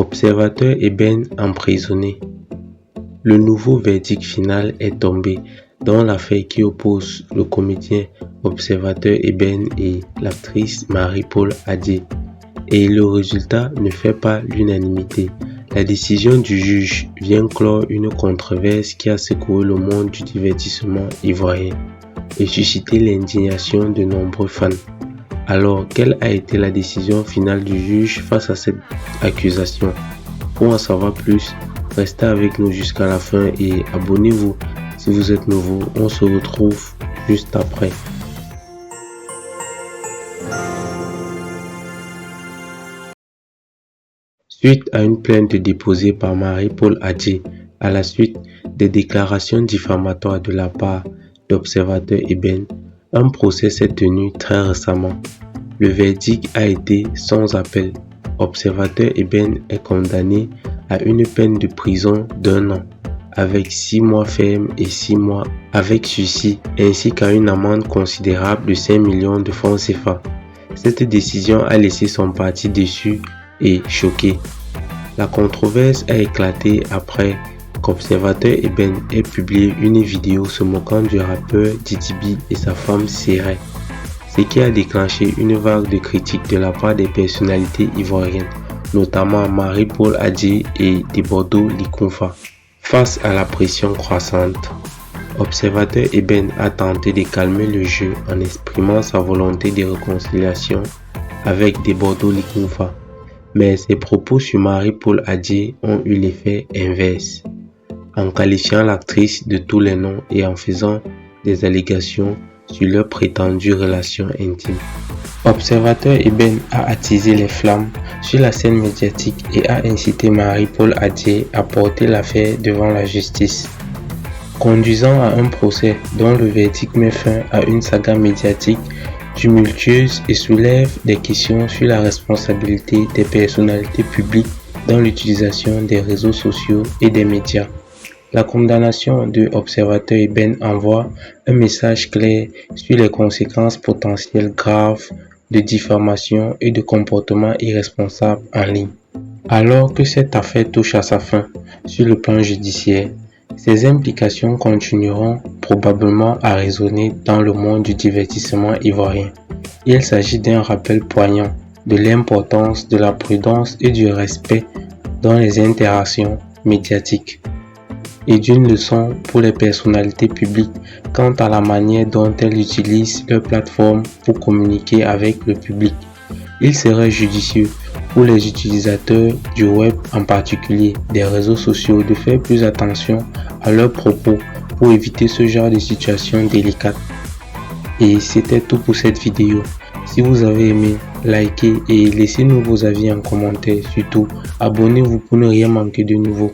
Observateur Eben emprisonné. Le nouveau verdict final est tombé dans l'affaire qui oppose le comédien Observateur Eben et l'actrice Marie-Paul Adjei. Et le résultat ne fait pas l'unanimité. La décision du juge vient clore une controverse qui a secoué le monde du divertissement ivoirien et suscité l'indignation de nombreux fans. Alors, quelle a été la décision finale du juge face à cette accusation? Pour en savoir plus, restez avec nous jusqu'à la fin et abonnez-vous si vous êtes nouveau. On se retrouve juste après. Suite à une plainte déposée par Marie-Paul Adjei à la suite des déclarations diffamatoires de la part d'Observateur Eben, un procès s'est tenu très récemment. Le verdict a été sans appel. Observateur Eben est condamné à une peine de prison d'1 an, avec 6 mois ferme et 6 mois avec sursis, ainsi qu'à une amende considérable de 5 millions de francs CFA. Cette décision a laissé son parti déçu et choqué. La controverse a éclaté après qu'Observateur Eben ait publié une vidéo se moquant du rappeur Didi B et sa femme Seray, ce qui a déclenché une vague de critiques de la part des personnalités ivoiriennes, notamment Marie-Paul Adjei et Debodo Likonfa. Face à la pression croissante, Observateur Eben a tenté de calmer le jeu en exprimant sa volonté de réconciliation avec Debodo Likonfa. Mais ses propos sur Marie-Paul Adjei ont eu l'effet inverse, en qualifiant l'actrice de tous les noms et en faisant des allégations sur leur prétendue relation intime. Observateur Eben a attisé les flammes sur la scène médiatique et a incité Marie-Paul Adjei à porter l'affaire devant la justice, conduisant à un procès dont le verdict met fin à une saga médiatique tumultueuse et soulève des questions sur la responsabilité des personnalités publiques dans l'utilisation des réseaux sociaux et des médias. La condamnation de Observateur Eben envoie un message clair sur les conséquences potentielles graves de diffamation et de comportements irresponsables en ligne. Alors que cette affaire touche à sa fin sur le plan judiciaire, ses implications continueront probablement à résonner dans le monde du divertissement ivoirien. Il s'agit d'un rappel poignant de l'importance de la prudence et du respect dans les interactions médiatiques, et d'une leçon pour les personnalités publiques quant à la manière dont elles utilisent leur plateforme pour communiquer avec le public. Il serait judicieux pour les utilisateurs du web, en particulier des réseaux sociaux, de faire plus attention à leurs propos pour éviter ce genre de situation délicate. Et c'était tout pour cette vidéo. Si vous avez aimé, likez et laissez-nous vos avis en commentaire. Surtout, abonnez-vous pour ne rien manquer de nouveau.